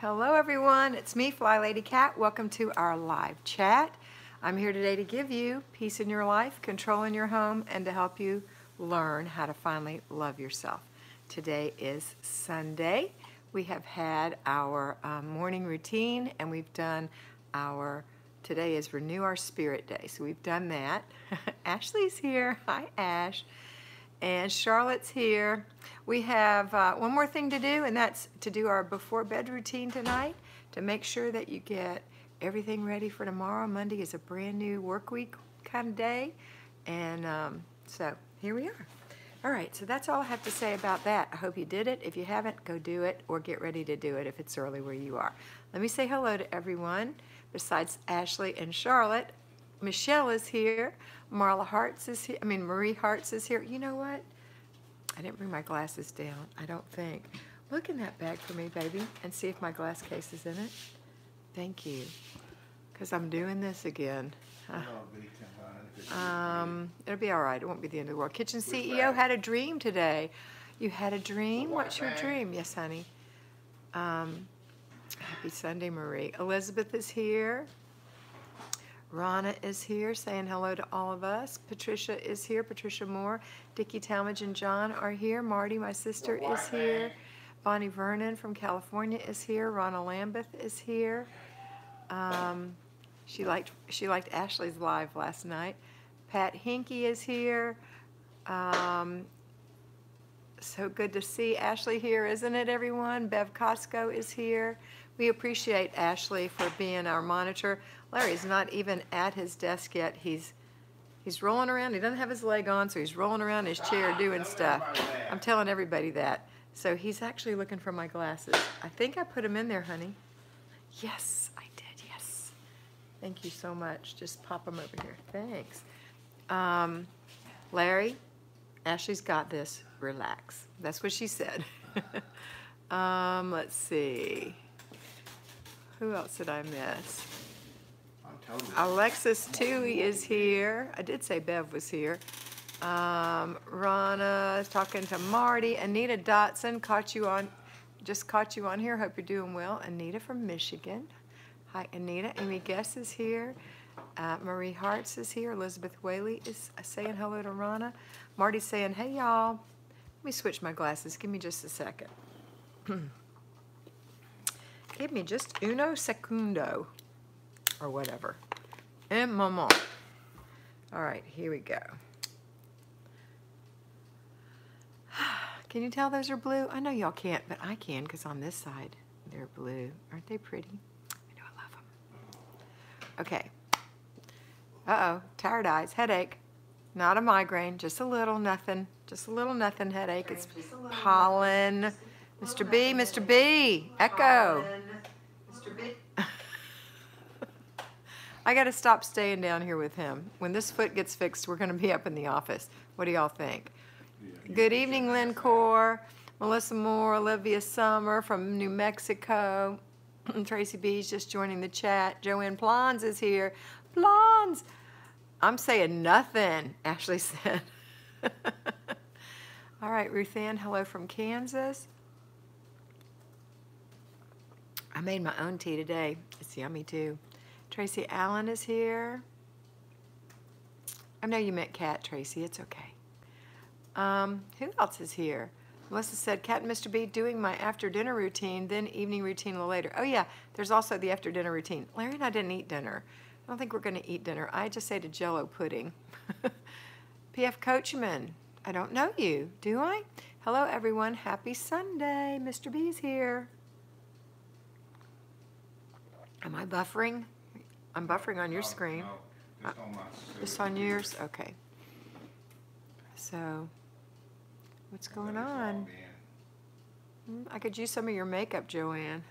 Hello everyone, it's me, Flylady Kat. Welcome to our live chat. I'm here today to give you peace in your life, control in your home, and to help you learn how to finally love yourself. Today is Sunday. We have had our morning routine and we've done today is Renew Our Spirit Day. So we've done that. Ashley's here. Hi, Ash. And Charlotte's here. We have one more thing to do, and that's to do our before bed routine tonight to make sure that you get everything ready for tomorrow. Monday is a brand new work week kind of day. And so here we are. All right, so that's all I have to say about that. I hope you did it. If you haven't, go do it or get ready to do it if it's early where you are. Let me say hello to everyone besides Ashley and Charlotte. Michelle is here. Marla Hartz is here. Marie Hartz is here. You know what? I didn't bring my glasses down, I don't think. Look in that bag for me, baby, and see if my glass case is in it. Thank you. Because I'm doing this again. It'll be all right. It won't be the end of the world. Kitchen CEO had a dream today. You had a dream? What's your dream? Yes, honey. Happy Sunday, Marie. Elizabeth is here. Rana is here saying hello to all of us. Patricia is here. Patricia Moore. Dickie Talmadge and John are here. Marty, my sister, is here. Bonnie Vernon from California is here. Rana Lambeth is here. She liked Ashley's live last night. Pat Hinkie is here. So good to see Ashley here, isn't it, everyone? Bev Costco is here. We appreciate Ashley for being our monitor. Larry's not even at his desk yet. He's rolling around. He doesn't have his leg on, so he's rolling around in his chair doing stuff. I'm telling everybody that. So he's actually looking for my glasses. I think I put them in there, honey. Yes, I did, yes. Thank you so much. Just pop them over here. Thanks. Larry, Ashley's got this. Relax. That's what she said. Let's see. Who else did I miss? Alexis Toohey is here. I did say Bev was here. Rana is talking to Marty. Anita Dotson just caught you on here. Hope you're doing well. Anita from Michigan. Hi, Anita. Amy Guess is here. Marie Hartz is here. Elizabeth Whaley is saying hello to Rana. Marty's saying, hey, y'all. Let me switch my glasses. Give me just a second. Give me just uno segundo. Or whatever. Un moment. All right, here we go. Can you tell those are blue? I know y'all can't, but I can because on this side, they're blue. Aren't they pretty? I know, I love them. Okay. Uh-oh, tired eyes, headache. Not a migraine, just a little nothing. Just a little nothing headache. It's pollen. Mr. B, Mr. B, echo. Mr. B. I got to stop staying down here with him. When this foot gets fixed, we're going to be up in the office. What do y'all think? Yeah, good evening, Lynn Core, Melissa Moore, Olivia Summer from New Mexico. Tracy B's just joining the chat. Joanne Plons is here. Plons! I'm saying nothing, Ashley said. All right, Ruth Ann, hello from Kansas. I made my own tea today. It's yummy, too. Tracy Allen is here. I know you meant Kat, Tracy. It's okay. Who else is here? Melissa said, Kat and Mr. B doing my after-dinner routine, then evening routine a little later. Oh, yeah, there's also the after-dinner routine. Larry and I didn't eat dinner. I don't think we're going to eat dinner. I just ate a Jell-O pudding. P.F. Coachman, I don't know you, do I? Hello, everyone. Happy Sunday. Mr. B's here. Am I buffering? I'm buffering on your screen. No, just on my just on yours? Okay. So, what's going on? I could use some of your makeup, Joanne.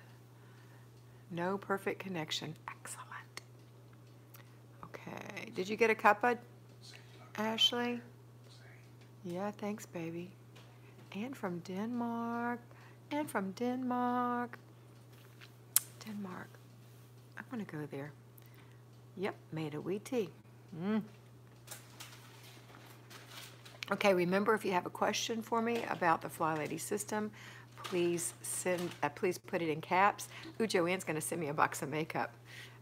No perfect connection. Excellent. Okay. Did you get a cuppa, Ashley? Yeah, thanks, baby. And from Denmark. And from Denmark. Denmark. I want to go there. Yep, made a wee tea. Okay, remember if you have a question for me about the Flylady system, please please put it in caps. Ooh, Joanne's going to send me a box of makeup.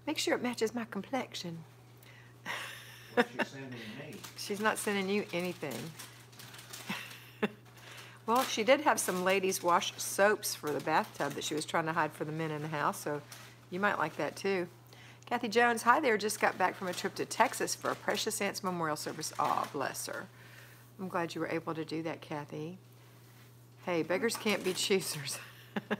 Make sure it matches my complexion. What's she sending me? She's not sending you anything. Well, she did have some ladies wash soaps for the bathtub that she was trying to hide for the men in the house, so you might like that too. Kathy Jones, hi there, just got back from a trip to Texas for a Precious Aunts Memorial Service. Aw, bless her. I'm glad you were able to do that, Kathy. Hey, beggars can't be choosers. You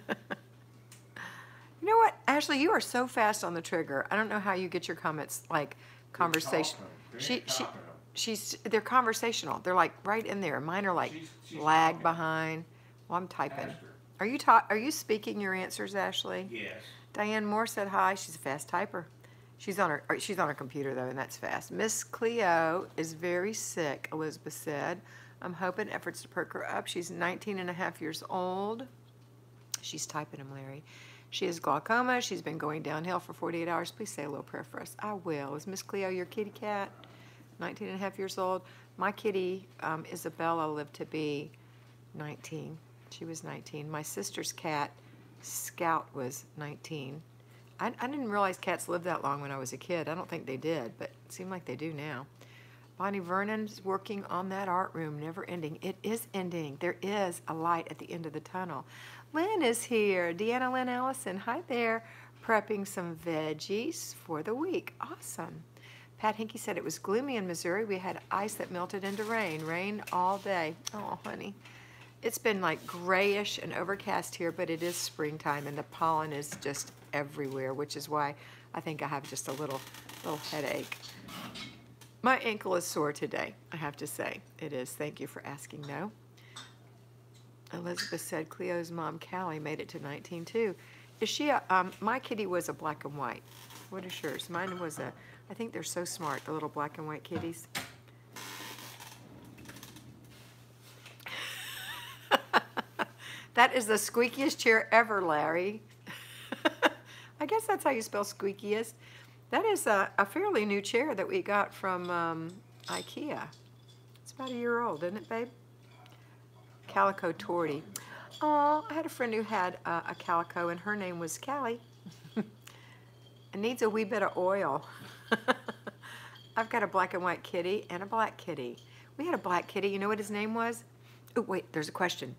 know what, Ashley, you are so fast on the trigger. I don't know how you get your comments like conversation. They're conversational. They're like right in there. Mine are like she's lag talking. Behind. Well, I'm typing. Faster. Are you speaking your answers, Ashley? Yes. Diane Moore said hi. She's a fast typer. She's on her computer though, and that's fast. Miss Cleo is very sick, Elizabeth said. I'm hoping efforts to perk her up. She's 19 and a half years old. She's typing them, Larry. She has glaucoma. She's been going downhill for 48 hours. Please say a little prayer for us. I will. Is Miss Cleo your kitty cat? 19 and a half years old. My kitty, Isabella, lived to be 19. She was 19. My sister's cat, Scout, was 19. I didn't realize cats lived that long when I was a kid. I don't think they did, but it seemed like they do now. Bonnie Vernon's working on that art room, never ending. It is ending. There is a light at the end of the tunnel. Lynn is here. Deanna Lynn Allison, hi there. Prepping some veggies for the week. Awesome. Pat Hinkie said it was gloomy in Missouri. We had ice that melted into rain. Rain all day. Oh, honey. It's been like grayish and overcast here, but it is springtime and the pollen is just everywhere, which is why I think I have just a little headache. My ankle is sore today, I have to say. It is. Thank you for asking, though. Elizabeth said Cleo's mom, Callie, made it to 19, too. Is she my kitty was a black and white. What is yours? Mine was I think they're so smart, the little black and white kitties. That is the squeakiest chair ever, Larry. I guess that's how you spell squeakiest. That is a fairly new chair that we got from IKEA. It's about a year old, isn't it, babe? Calico Torty. Oh, I had a friend who had a calico, and her name was Callie. It needs a wee bit of oil. I've got a black and white kitty and a black kitty. We had a black kitty. You know what his name was? Oh, wait, there's a question.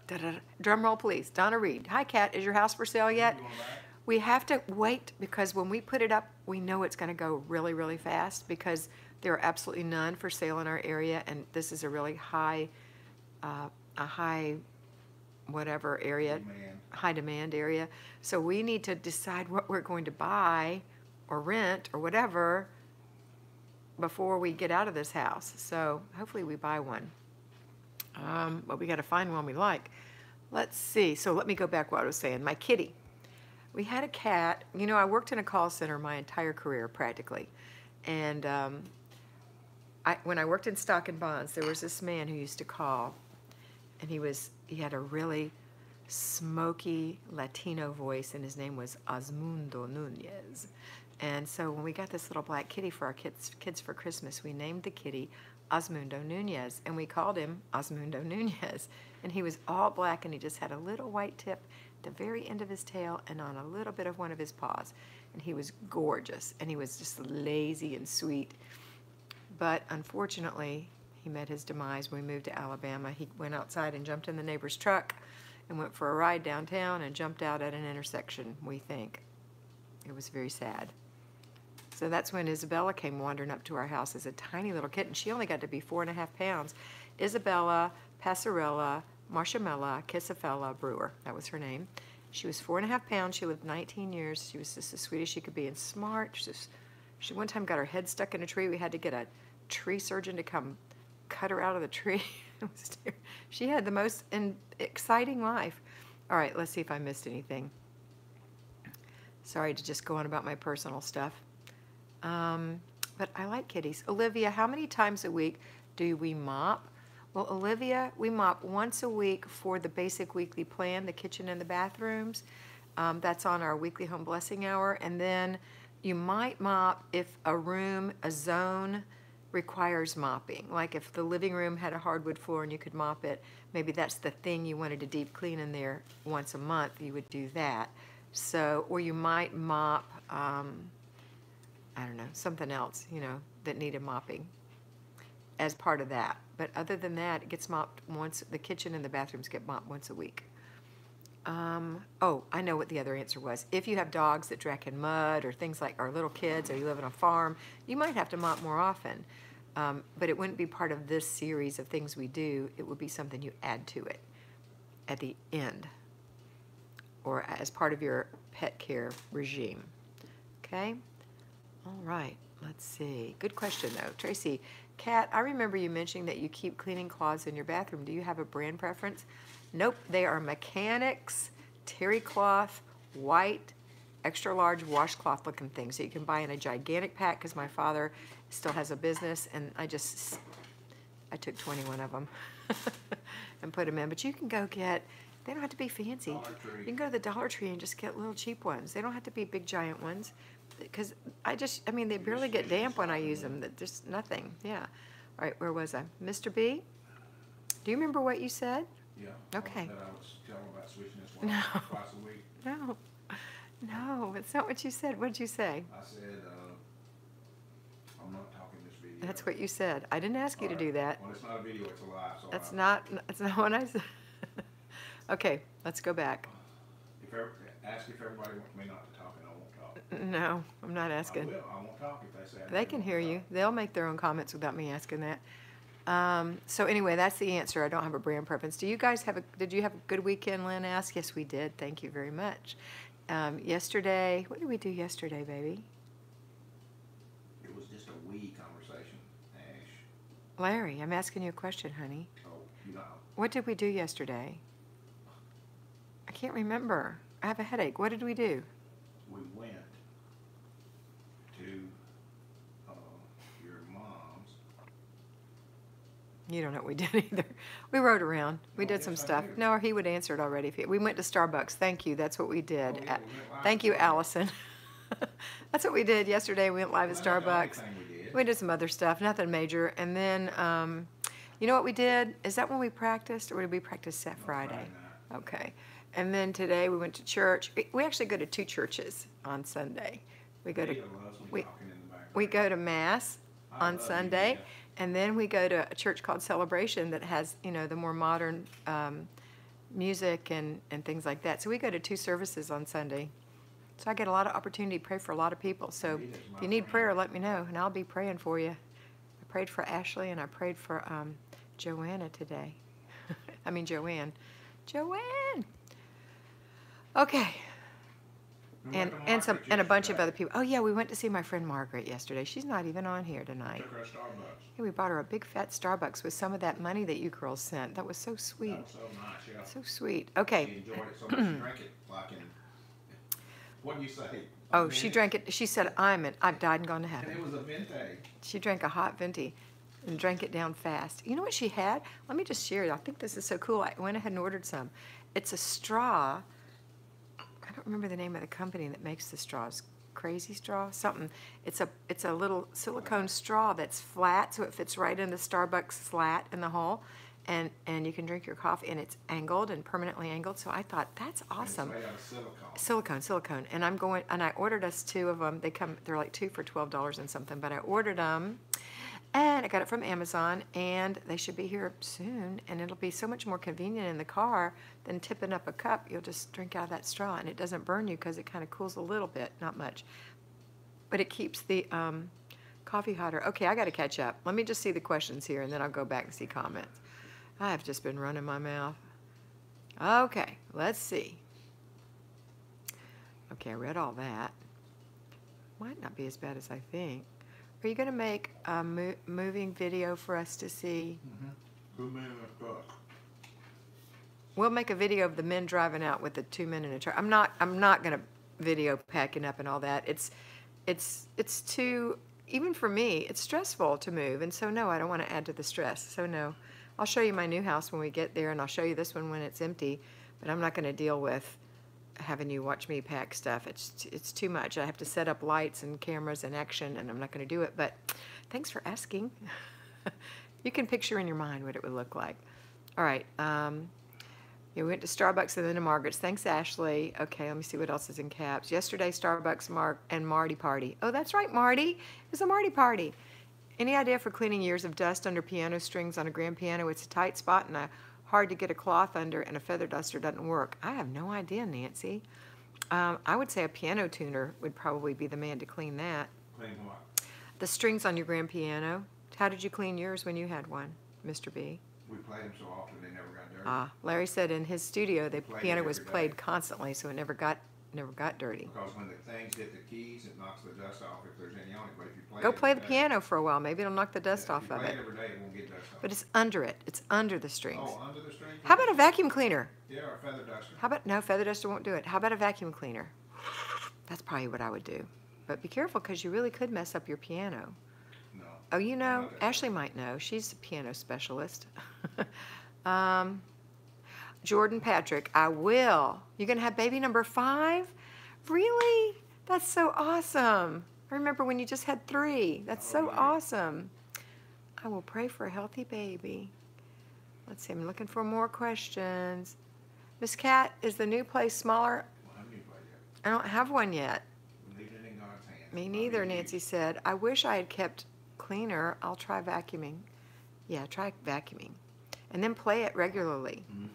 Da-da-da. Drum roll, please. Donna Reed. Hi, Kat. Is your house for sale yet? We have to wait because when we put it up, we know it's going to go really, really fast because there are absolutely none for sale in our area, and this is a really high whatever area, high demand area. So we need to decide what we're going to buy or rent or whatever before we get out of this house. So hopefully we buy one. But we got to find one we like. Let's see. So let me go back what I was saying. My kitty. We had a cat. You know, I worked in a call center my entire career practically. And when I worked in stock and bonds, there was this man who used to call. And he had a really smoky Latino voice, and his name was Osmundo Nunez. And so when we got this little black kitty for our kids for Christmas, we named the kitty Osmundo Nunez, and we called him Osmundo Nunez. And he was all black, and he just had a little white tip at the very end of his tail and on a little bit of one of his paws. And he was gorgeous, and he was just lazy and sweet. But unfortunately, he met his demise when we moved to Alabama. He went outside and jumped in the neighbor's truck and went for a ride downtown and jumped out at an intersection, we think. It was very sad. So that's when Isabella came wandering up to our house as a tiny little kitten. She only got to be 4.5 pounds. Isabella Passarella Marshmallow Kissafella Brewer. That was her name. She was 4.5 pounds. She lived 19 years. She was just as sweet as she could be and smart. She one time got her head stuck in a tree. We had to get a tree surgeon to come cut her out of the tree. She had the most exciting life. All right, let's see if I missed anything. Sorry to just go on about my personal stuff. But I like kitties. Olivia, how many times a week do we mop? Well, Olivia, we mop once a week for the basic weekly plan, the kitchen and the bathrooms. That's on our weekly home blessing hour. And then you might mop if a room, a zone requires mopping. Like if the living room had a hardwood floor and you could mop it, maybe that's the thing you wanted to deep clean in there once a month, you would do that. So, or you might mop, I don't know, something else, you know, that needed mopping as part of that. But other than that, it gets mopped once, the kitchen and the bathrooms get mopped once a week. Oh, I know what the other answer was. If you have dogs that drag in mud or things like, or little kids, or you live on a farm, you might have to mop more often. But it wouldn't be part of this series of things we do. It would be something you add to it at the end or as part of your pet care regime. Okay? All right. Let's see. Good question, though. Tracy, Kat, I remember you mentioning that you keep cleaning cloths in your bathroom. Do you have a brand preference? Nope. They are Mechanics, terry cloth, white, extra large washcloth looking things that you can buy in a gigantic pack because my father still has a business, and I took 21 of them and put them in. But you can go get, they don't have to be fancy. You can go to the Dollar Tree and just get little cheap ones. They don't have to be big giant ones because I mean, they barely get damp when I use them. There's nothing. Yeah. All right, where was I? Mr. B, do you remember what you said? Yeah. Okay. That I was telling about switching this one twice a week. No. No, it's not what you said. What did you say? I said, I'm not talking this video. That's what you said. I didn't ask you to do that. Well, it's not a video, it's a live. So That's not what I said. Okay, let's go back. Ask if everybody wants me not to talk and I won't talk. No, I'm not asking. I will. I won't talk if they say They can hear you. They'll make their own comments without me asking that. So anyway, that's the answer. I don't have a brand preference. Do you guys did you have a good weekend, Lynn asked? Yes, we did. Thank you very much. Yesterday, what did we do yesterday, baby? It was just a wee conversation, Ash. Larry, I'm asking you a question, honey. Oh, you know. What did we do yesterday? I can't remember. I have a headache. What did we do? We went to your mom's. You don't know what we did either. We rode around. We Oh, did some yes, I stuff. do. No, he would answer it already. We went to Starbucks. Thank you. That's what we did. Oh, yeah, we went live Thank to you, Starbucks. Allison. That's what we did yesterday. We went live at Well, that's not the only Starbucks. thing we did. We did some other stuff, nothing major. And then, you know what we did? Is that when we practiced, or did we practice that Friday? Friday night. Okay. And then today we went to church. We actually go to 2 churches on Sunday. We go to Ada loves me we- talking in the background. we go to Mass I on love you, Sunday, yeah. and then we go to a church called Celebration that has, you know, the more modern music and things like that. So we go to 2 services on Sunday. So I get a lot of opportunity to pray for a lot of people. So Rita's if my you need friend. prayer, let me know, and I'll be praying for you. I prayed for Ashley, and I prayed for Joanna today. I mean, Joanne. Joanne! Okay. We went to And Margaret's a bunch of yesterday. other people. Oh yeah, we went to see my friend Margaret yesterday. She's not even on here tonight. Took her to Starbucks. Yeah, we bought her a big fat Starbucks with some of that money that you girls sent. That was so sweet. That was so nice, yeah. So sweet. She Okay. enjoyed it so much, she drank it like in, what do you say? Oh, she drank it. She said, I've died and gone to And heaven. it was a vintage. She drank a hot venti and drank it down fast. You know what she had? Let me just share it. I think this is so cool. I went ahead and ordered some. It's a straw. I don't remember the name of the company that makes the straws. Crazy Straw, something. It's a little silicone straw that's flat, so it fits right in the Starbucks slat in the hole, and you can drink your coffee, and it's angled and permanently angled. So I thought that's awesome. And it's made out of silicone. Silicone. And I ordered us 2 of them. They're like 2 for $12 and something, but I ordered them. And I got it from Amazon, and they should be here soon, and it'll be so much more convenient in the car than tipping up a cup. You'll just drink out of that straw, and it doesn't burn you because it kind of cools a little bit, not much. But it keeps the coffee hotter. Okay, I got to catch up. Let me just see the questions here, and then I'll go back and see comments. I've just been running my mouth. Okay, let's see. Okay, I read all that. Might not be as bad as I think. Are you going to make a moving video for us to see? Who made that book? We'll make a video of the men driving out with the 2 men in a truck. I'm not going to video packing up and all that. It's too, even for me, it's stressful to move, and so no, I don't want to add to the stress. So no, I'll show you my new house when we get there, and I'll show you this one when it's empty. But I'm not going to deal with having you watch me pack stuff. It's too much. I have to set up lights and cameras and action, and I'm not going to do it. But thanks for asking. You can picture in your mind what it would look like. All right. Yeah, we went to Starbucks and then to Margaret's. Thanks, Ashley. Okay, let me see what else is in caps. Yesterday, Starbucks, and Marty party. Oh, that's right, Marty. It was a Marty party. Any idea for cleaning years of dust under piano strings on a grand piano? It's a tight spot and hard to get a cloth under, and a feather duster doesn't work. I have no idea, Nancy. I would say a piano tuner would probably be the man to clean that. Clean what? The strings on your grand piano. How did you clean yours when you had one, Mr. B? We played them so often they never got dirty. Larry said in his studio the Played piano it was every played day. constantly, so it never got dirty. Because when the things hit the keys, it knocks the dust off if there's any on it. But if you play Go it play every the day- piano for a while. Maybe it'll knock the dust Yeah, off if you of play it. every day, it won't get dust off. But it's under it. It's under the strings. Oh, under the string? How about a vacuum cleaner? Yeah, or a feather duster. How about, no, feather duster won't do it. How about a vacuum cleaner? That's probably what I would do. But be careful, because you really could mess up your piano. No. Oh, you know, Okay. Ashley might know. She's a piano specialist. Jordan Patrick, I will. You're going to have baby number 5? Really? That's so awesome. I remember when you just had 3. That's so awesome. I will pray for a healthy baby. Let's see, I'm looking for more questions. Miss Kat, is the new place smaller? Well, I need to play yet. I don't have one yet. We leave it in God's hands. Me Not neither, in you. Nancy said. I wish I had kept cleaner. I'll try vacuuming. Yeah, try vacuuming. And then play it regularly. Mhm.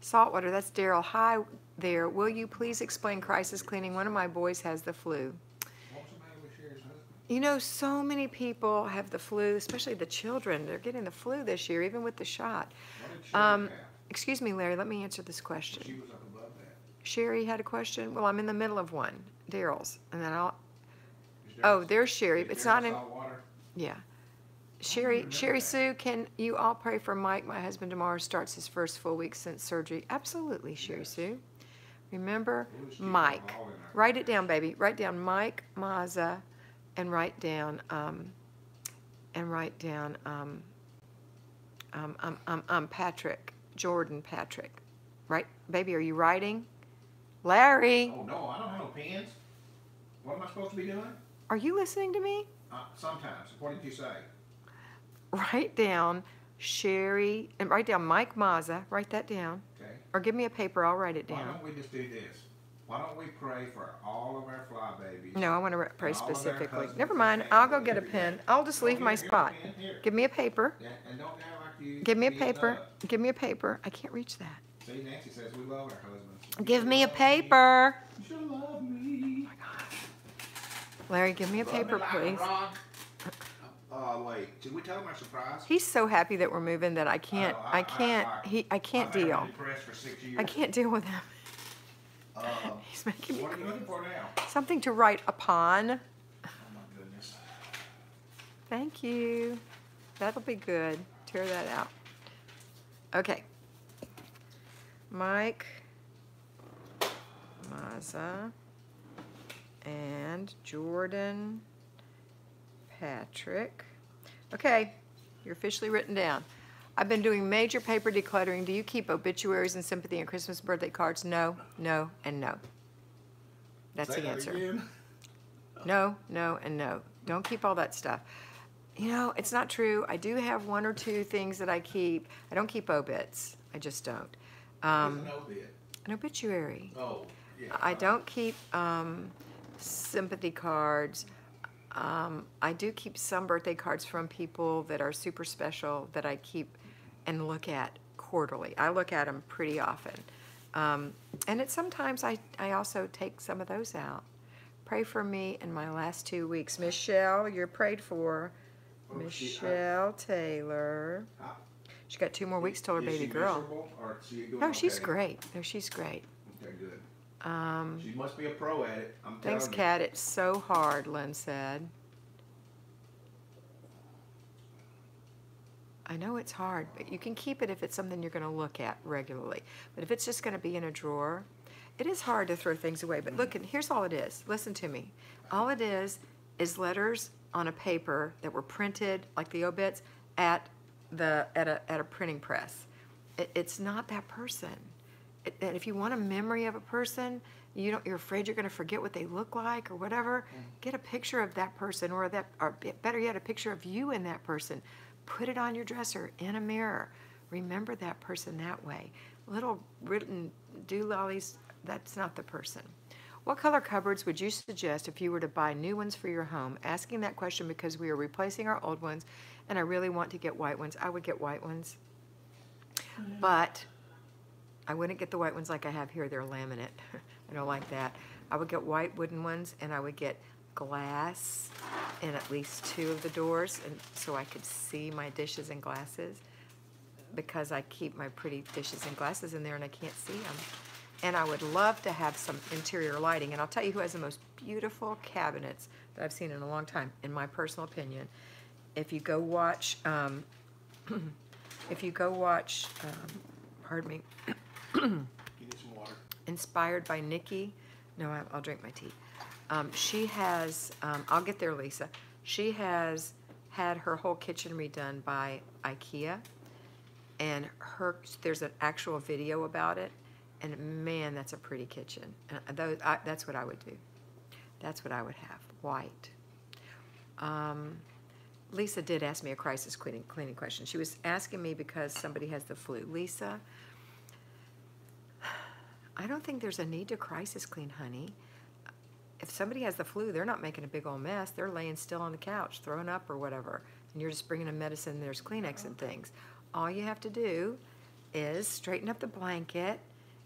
Saltwater, that's Daryl. Hi there. Will you please explain crisis cleaning? One of my boys has the flu. What's the matter with Sherry's husband? You know, so many people have the flu, especially the children. They're getting the flu this year, even with the shot. What did Sherry have? Excuse me, Larry, let me answer this question. She was up above that. Sherry had a question? Well, I'm in the middle of one. Daryl's. And then I'll, Is there- oh, there's Sherry. is It's there not in, salt water? yeah. remember Sherry that. Sue, can you all pray for Mike? My husband tomorrow starts his first full week since surgery. Absolutely, Sherry Yes. Sue. Remember, We'll just keep Mike. them all in our Write it prayers. down, baby. Write down Mike Mazza, and write down Patrick, Jordan Patrick. Right, baby? Are you writing? Larry, Oh, no, I don't have no pens. What am I supposed to be doing? are you listening to me? Sometimes. What did you say? Write down Sherry, and write down Mike Mazza. Write that down. Okay. Or give me a paper, I'll write it Why down. don't we just do this? Why don't we pray for all of our fly babies? No, I want to pray And all of their specifically. husbands Never and mind, I'll go families get a every pen. day. I'll just Oh, leave my here's a spot. pen, here. Give me a paper. Yeah, and don't act like you. Give me a beating paper. up. Give me a paper. I can't reach that. See, Nancy says we love our husbands. You Give should me a love paper. You should love me. Larry, give me a Love me paper, like a please. rock. Wait. Should we tell him our surprise? He's so happy that we're moving that I can't, Oh, I can't I've been deal. depressed for 6 years. I can't deal with him. Uh, He's making me what are you cry. looking for now? Something to write upon. Oh my goodness. Thank you. That'll be good. Tear that out. Okay. Mike Mazza and Jordan Patrick. Okay, you're officially written down. I've been doing major paper decluttering. Do you keep obituaries and sympathy and Christmas birthday cards? No, no, and no. That's Say the that answer. again. No, no, and no. Don't keep all that stuff. You know, it's not true. I do have 1 or 2 things that I keep. I don't keep obits. I just don't. There's an obit. An obituary. Oh, yeah. I don't keep sympathy cards. I do keep some birthday cards from people that are super special that I keep and look at quarterly. I look at them pretty often. And it's sometimes I also take some of those out. Pray for me in my last 2 weeks. Michelle, you're prayed for. Oh, Michelle Taylor. How- She got 2 more weeks till her is baby she girl. miserable, or is she doing No, she's okay? great. No, she's great. Okay, good. Um, She must be a pro at it. I'm telling Thanks, you. Kat. It's so hard, Lynn said. I know it's hard, but you can keep it if it's something you're going to look at regularly. But if it's just going to be in a drawer, it is hard to throw things away. But look, and here's all it is. Listen to me. All it is letters on a paper that were printed, like the obits, at a printing press. It's not that person. And if you want a memory of a person, you're afraid you're going to forget what they look like or whatever, get a picture of that person, or better yet, a picture of you and that person. Put it on your dresser in a mirror. Remember that person that way. Little written doolollies, that's not the person. What color cupboards would you suggest if you were to buy new ones for your home? Asking that question because we are replacing our old ones, and I really want to get white ones. I would get white ones, but I wouldn't get the white ones like I have here. They're laminate. I don't like that. I would get white wooden ones, and I would get glass in at least 2 of the doors, and so I could see my dishes and glasses, because I keep my pretty dishes and glasses in there and I can't see them. And I would love to have some interior lighting. And I'll tell you who has the most beautiful cabinets that I've seen in a long time, in my personal opinion. If you go watch, pardon me, You need some water. Inspired by Nikki. No, I'll drink my tea. She has, I'll get there, Lisa. She has had her whole kitchen redone by IKEA. And there's an actual video about it. And man, that's a pretty kitchen. And that's what I would do. That's what I would have, white. Lisa did ask me a crisis cleaning question. She was asking me because somebody has the flu. Lisa, I don't think there's a need to crisis clean, honey. If somebody has the flu, they're not making a big old mess. They're laying still on the couch, throwing up or whatever. And you're just bringing them medicine, there's Kleenex and things. All you have to do is straighten up the blanket,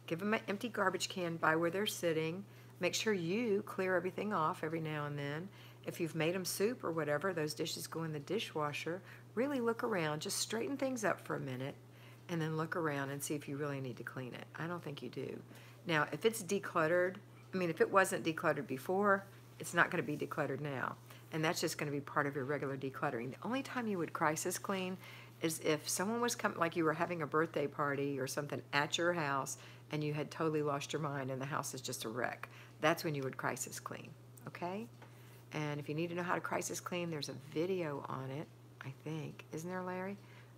give them an empty garbage can by where they're sitting, make sure you clear everything off every now and then. If you've made them soup or whatever, those dishes go in the dishwasher. Really look around, just straighten things up for a minute, and then look around and see if you really need to clean it. I don't think you do. Now, if it's decluttered, if it wasn't decluttered before, it's not going to be decluttered now. And that's just going to be part of your regular decluttering. The only time you would crisis clean is if someone was coming, like you were having a birthday party or something at your house, and you had totally lost your mind and the house is just a wreck. That's when you would crisis clean, okay? And if you need to know how to crisis clean, there's a video on it, I think. Isn't there, Larry?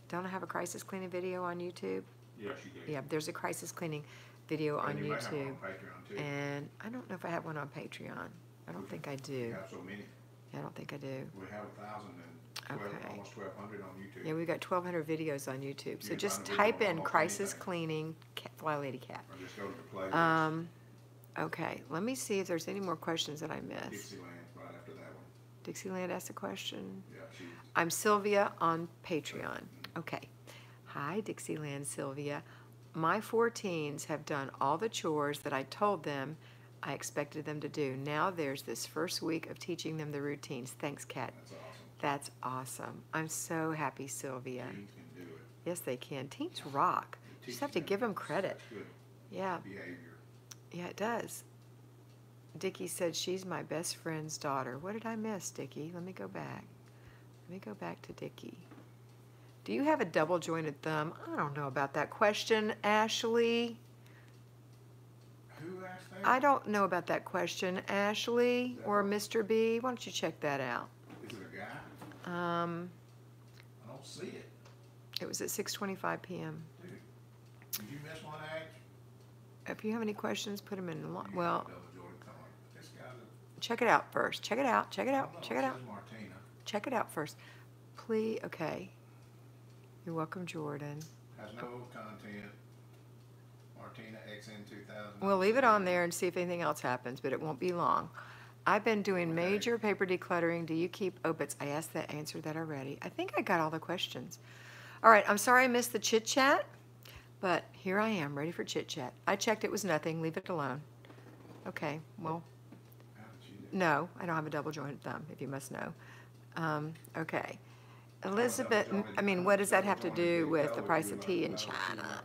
Don't I have a crisis cleaning video on YouTube? Yes, you do. Yeah, there's a crisis cleaning video on And you might have one YouTube. on Patreon, too. And I don't know if I have one on Patreon. I don't think I We do. have so many. I don't think I do. We have 1,012, Okay. almost 1,200 on YouTube. Yeah, we've got 1,200 videos on YouTube. So can just find a video type on in almost crisis anything. cleaning Flylady Kat. Or just go to the playlist. Okay, let me see if there's any more questions that I missed. Dixieland, right after that one. Dixieland asked a question. Yeah, I'm Sylvia on Patreon. Okay. Hi, Dixieland Sylvia. My 4 teens have done all the chores that I told them I expected them to do. Now there's this first week of teaching them the routines. Thanks, Kat. that's awesome. That's awesome. I'm so happy, Sylvia. Teens can do it. Yes, they can. Teens rock. It You just have teaches to give them such credit. good Yeah. behavior. Yeah, it does. Dickie said she's my best friend's daughter. What did I miss, Dickie? Let me go back. Let me go back to Dickie. Do you have a double jointed thumb? I don't know about that question, Ashley. Who asked that? I don't know about that question, Ashley or Mr. B. Why don't you check that out? Is it a guy? I don't see it. It was at 6:25 p.m. Dude, did you miss one, Ash? If you have any questions, put them in. You Well, have a double jointed thumb. This guy's a... check it out first. Check it out. Check it I out. don't know, Check it out. says Martina. Check it out first. Please, okay. You're welcome, Jordan. Has no content. Martina XN 2000. We'll leave it on there and see if anything else happens, but it won't be long. I've been doing major paper decluttering. Do you keep obits? I asked that, answered that already. I think I got all the questions. All right, I'm sorry I missed the chit chat, but here I am, ready for chit chat. I checked, it was nothing. Leave it alone. Okay, well, How did you do? no, I don't have a double jointed thumb, if you must know. Okay. Elizabeth, what does that have to do with the price of tea in China?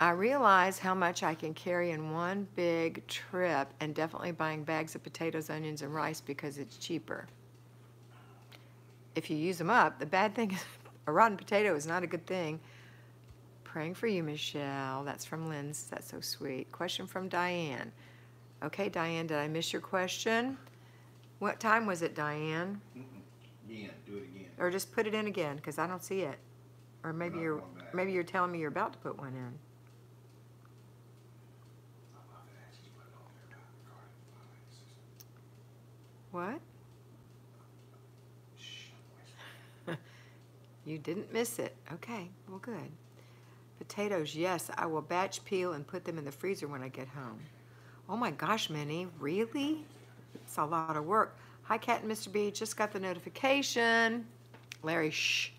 I realize how much I can carry in one big trip, and definitely buying bags of potatoes, onions, and rice because it's cheaper. If you use them up, the bad thing is a rotten potato is not a good thing. Praying for you, Michelle. That's from Lynn's. That's so sweet. Question from Diane. Okay, Diane, did I miss your question? What time was it, Diane? Again, do it again. Or just put it in again, because I don't see it. Or maybe Not you're going back. maybe you're telling me you're about to put one in. What? Shh. You didn't miss it. Okay, well, good. Potatoes, yes, I will batch peel and put them in the freezer when I get home. Oh my gosh, Minnie, really? It's a lot of work. Hi, Kat and Mr. B, just got the notification. Larry, shh.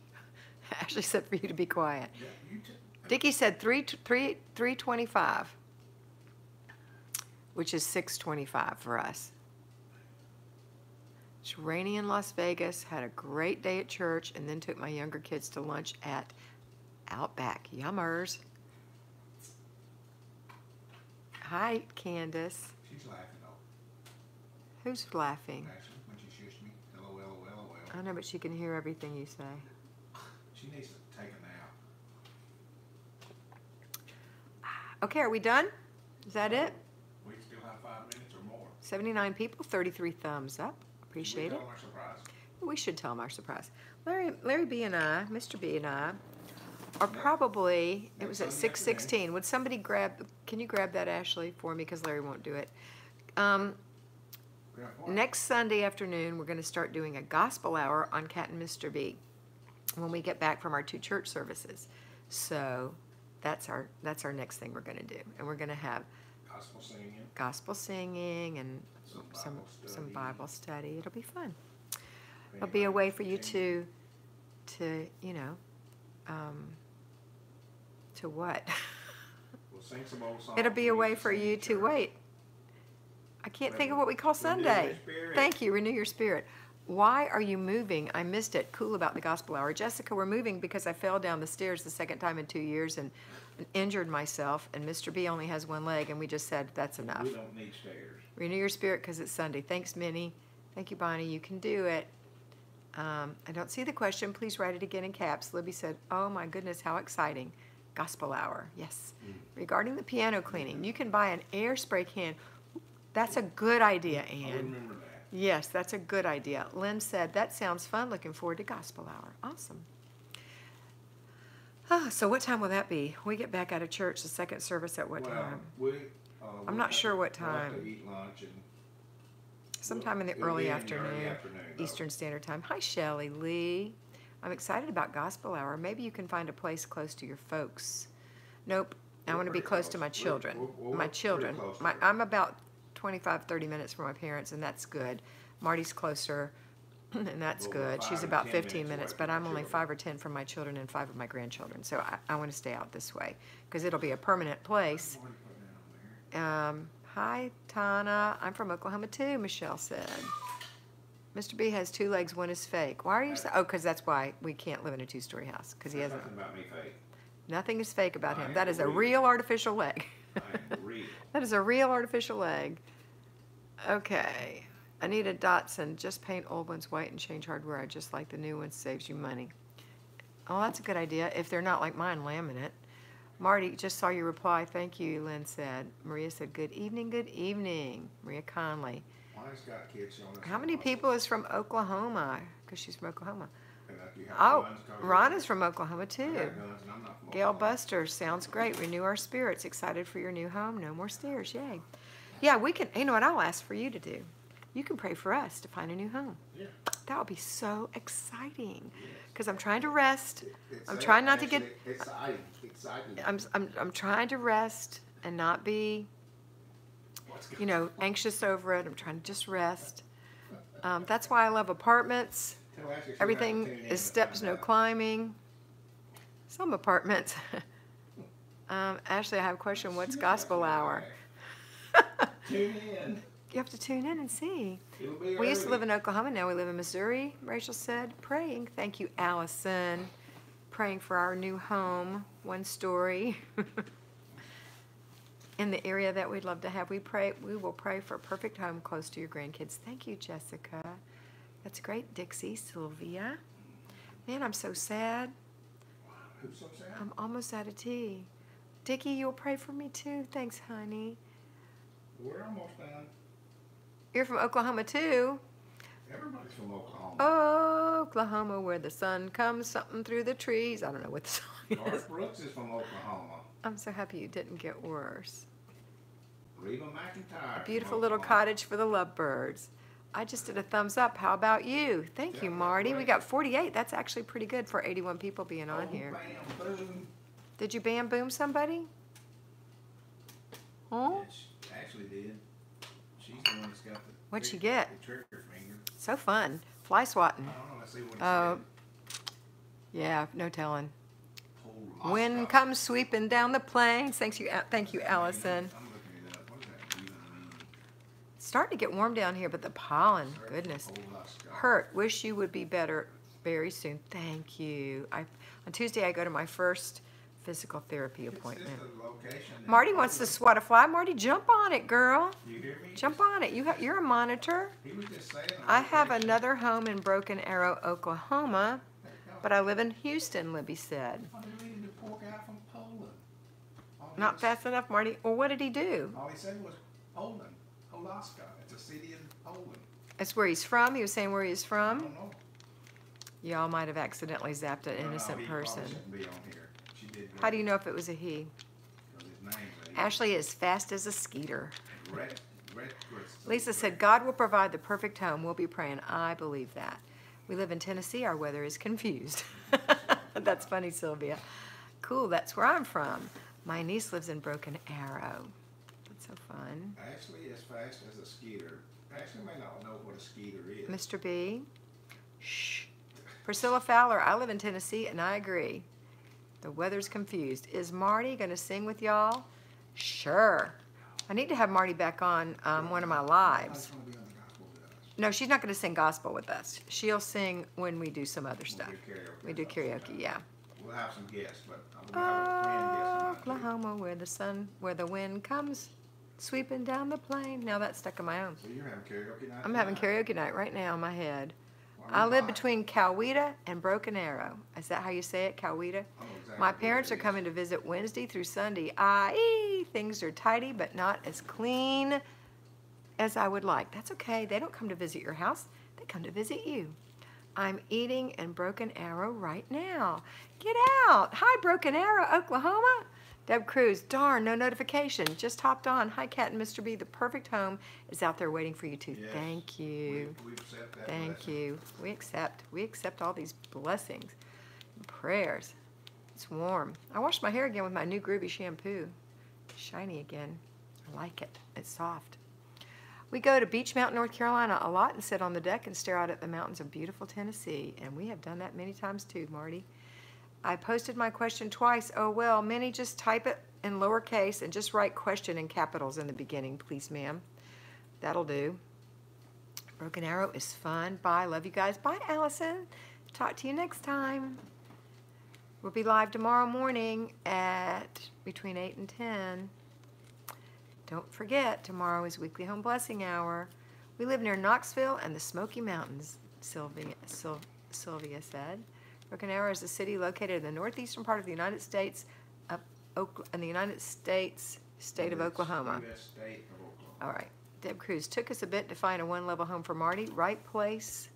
Ashley said for you to be quiet. Yeah, Dickie said 3:25, which is 6:25 for us. It's rainy in Las Vegas, had a great day at church, and then took my younger kids to lunch at Outback. Yummers. Hi, Candace. she's laughing though. Who's laughing? Actually, when she shushed me, LOL. I know, but she can hear everything you say. She needs to take a nap. Okay, are we done? Is that it? We still have 5 minutes or more. 79 people, 33 thumbs up. Appreciate it. Tell them our surprise. We should tell them our surprise. Larry B and I, Mr. B and I, are probably, it was at 6:16. Would somebody can you grab that, Ashley, for me? Because Larry won't do it. Next Sunday afternoon, we're going to start doing a gospel hour on Kat and Mr. B when we get back from our 2 church services. So that's our next thing we're going to do. And we're going to have gospel singing and some Bible study. It'll be fun. It'll be a way for you to you know, to what? We'll sing some old songs. It'll be a way for you to wait. I can't think of what we call Sunday. Thank you. Renew your spirit. Why are you moving? I missed it. Cool about the gospel hour. Jessica, we're moving because I fell down the stairs the second time in 2 years and injured myself, and Mr. B only has 1 leg, and we just said that's enough. We don't need stairs. Renew your spirit because it's Sunday. Thanks, Minnie. Thank you, Bonnie. You can do it. I don't see the question. Please write it again in caps. Libby said, oh my goodness, how exciting. Gospel hour. Yes. Regarding the piano cleaning, you can buy an air spray can. That's a good idea, Ann. I remember that. Yes, that's a good idea. Lynn said, that sounds fun. Looking forward to gospel hour. Awesome. So what time will that be? We get back out of church, the second service at what time? I'm not sure what time. We'll have to eat lunch and sometime in the early afternoon, Eastern Standard Time. Hi, Shelley Lee. I'm excited about gospel hour. Maybe you can find a place close to your folks. Nope. I want to be close to my children. My children. I'm about 25, 30 minutes from my parents, and that's good. Marty's closer, and that's good. She's about 15 minutes, but I'm only 5 or 10 from my children and 5 of my grandchildren. So I want to stay out this way because it'll be a permanent place. Hi, Tana. I'm from Oklahoma, too, Michelle said. Mr. B has 2 legs. 1 is fake. Why are you saying? Oh, because that's why we can't live in a 2-story house, because he hasn't. Nothing about me fake. Nothing is fake about him. That is a real artificial leg. I am real. That is a real artificial leg. Okay. Anita Dotson, just paint old ones white and change hardware. I just like the new ones, saves you money. Oh, that's a good idea. If they're not like mine, laminate. Marty, just saw your reply. Thank you, Lynn said. Maria said, good evening, good evening. Maria Conley. Mine's got kids showing us. How many people is from Oklahoma? Because she's from Oklahoma. You have Oh, guns, Ron is from Oklahoma, I too. got guns and I'm not from Gail Oklahoma. Buster, sounds great. Renew our spirits. Excited for your new home. No more stairs. Yay. Yeah, we can. You know what I'll ask for you to do? You can pray for us to find a new home. Yeah. That would be so exciting. Because I'm trying to rest. It's I'm trying not to actually get. exciting. I'm trying to rest and not be, you know, anxious over it. I'm trying to just rest. That's why I love apartments. Tell Ashley she'll have to Everything tune in is to steps, find no out. climbing. Some apartments. Ashley, I have a question. What's gospel hour? Tune in. You have to tune in and see. It'll be We used to early. live in Oklahoma. Now we live in Missouri. Rachel said, praying. Thank you, Allison. Praying for our new home, 1 story. In the area that we'd love to have. We will pray for a perfect home close to your grandkids. Thank you, Jessica. That's great, Dixie, Sylvia. Man, I'm so sad. Who's so sad? I'm almost out of tea. Dickie, you'll pray for me too. Thanks, honey. We're almost done. You're from Oklahoma too. Everybody's from Oklahoma. Oklahoma, where the sun comes something through the trees. I don't know what the song is. Garth Brooks is from Oklahoma. I'm so happy you didn't get worse. Reba McEntire. A beautiful little cottage for the lovebirds. I just did a thumbs up. How about you? Thank you, Marty. We got 48. That's actually pretty good for 81 people being on here. Bam, boom. Did you bam boom somebody? Huh? Yeah, she actually did. She's the one that's got the. What'd she get? The trigger finger. So fun. Fly swatting. I don't know. Let's see what it Oh, said. yeah, no telling. Whole Wind Oscar. comes sweeping down the plains. Thank you, Allison. I'm looking it up. What does that even mean? It's starting to get warm down here, but the pollen, goodness. Whole Oscar. Hurt. Wish you would be better very soon. Thank you. On Tuesday, I go to my first physical therapy appointment. It's just a location. Marty wants to swat a fly. Marty, jump on it, girl. You hear me? Jump on it. You're a monitor. He was just saying. I have another home in Broken Arrow, Oklahoma, but I live in Houston, Libby said. I deleted the pork out from Poland. Not fast enough, Marty. Well, what did he do? All he said was Poland. Polaska. It's a city in Poland. That's where he's from. He was saying where he's I from. don't know. Y'all might have accidentally zapped an innocent he person. probably shouldn't be on here. She did good. How do you know if it was a he? 'Cause his name's Ashley is fast as a skeeter. Red Lisa said, God will provide the perfect home. We'll be praying. I believe that. We live in Tennessee. Our weather is confused. That's funny, Sylvia. Cool, that's where I'm from. My niece lives in Broken Arrow. That's so fun. Ashley is fast as a skeeter. Ashley may not know what a skeeter is. Mr. B. Shh. Priscilla Fowler, I live in Tennessee, and I agree. The weather's confused. Is Marty going to sing with y'all? Sure. I need to have Marty back on one of my lives. She's gonna be on the gospel with us. No, she's not going to sing gospel with us. She'll sing when we do some other stuff. We do karaoke, yeah. We'll have some guests, but we'll have a friend guest tonight, too. Oklahoma, where the wind comes sweeping down the plain. Now that's stuck in my own. So you're having karaoke night? I'm having tonight? karaoke night right now in my head. Why I live not? between Coweta and Broken Arrow. Is that how you say it, Coweta? I know exactly My where parents it are is. coming to visit Wednesday through Sunday, i.e. things are tidy but not as clean as I would like. That's okay. They don't come to visit your house. They come to visit you. I'm eating in Broken Arrow right now. Get out. Hi, Broken Arrow, Oklahoma. Deb Cruz, darn, no notification. Just hopped on. Hi, Kat and Mr. B. The perfect home is out there waiting for you too. Yes. Thank you. We accept that Thank blessing. you. We accept all these blessings and prayers. It's warm. I washed my hair again with my new Groovy shampoo. Shiny again. I like it. It's soft. We go to Beach Mountain, North Carolina a lot and sit on the deck and stare out at the mountains of beautiful Tennessee. And we have done that many times too, Marty. I posted my question twice. Oh, well, Minnie, just type it in lowercase and just write question in capitals in the beginning, please, ma'am. That'll do. Broken Arrow is fun. Bye. Love you guys. Bye, Allison. Talk to you next time. We'll be live tomorrow morning at between 8 and 10. Don't forget, tomorrow is Weekly Home Blessing Hour. We live near Knoxville and the Smoky Mountains, Sylvia said. Broken Arrow is a city located in the northeastern part of the United States, state of Oklahoma. U.S. state of Oklahoma. All right. Deb Cruz, took us a bit to find a one-level home for Marty. Right place,